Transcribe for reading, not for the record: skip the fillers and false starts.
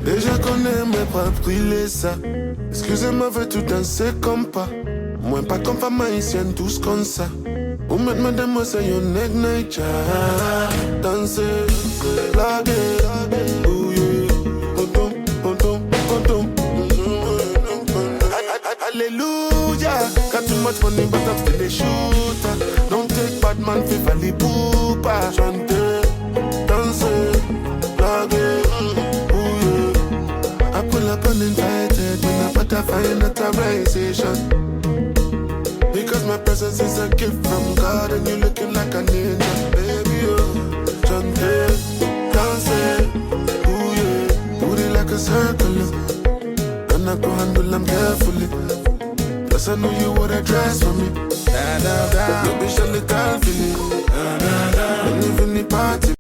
Déjà qu'on aimerait pas brûler ça. Excusez-moi, veux tout danser comme pas. Moi pas comme femme haïtienne, tous comme ça. Ou maintenant de moi c'est yon neck nature. Danser, blaguer, bouiller. Ponton, ponton, ponton. Alléluia. Got too much money but I'm still a shooter. Don't take bad man fi valley poopa. Chanter, danser, blaguer. I pull up uninvited when I butterfly in authorization. Because my presence is a gift from God and you looking like an angel. Baby, oh, chante, dance, ooh yeah. Booty like a circle, and I go handle them carefully. Plus I know you would dress for me. Da da da, baby, shall it all feel it. Da da da, and even the party.